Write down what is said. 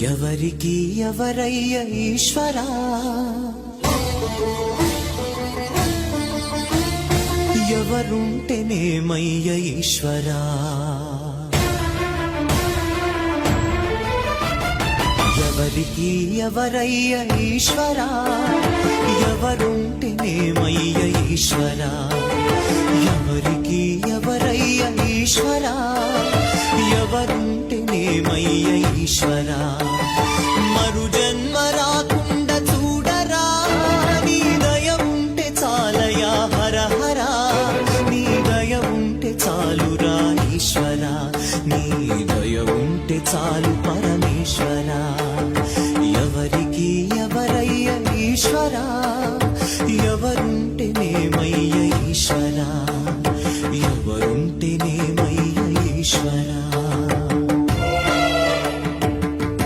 ఎవరికి ఎవరయ్య ఈశ్వరా, ఎవరుంటేనేమయ్య ఈశ్వరా. ఎవరికి ఎవరయ్య ఈశ్వరా, ఎవరుంటేనేమయ్య ఈశ్వరా. ఎవరికి ఎవరయ్య ఈశ్వరా, ఎవరుంటేనేమయ్య ఈశ్వరా. మరు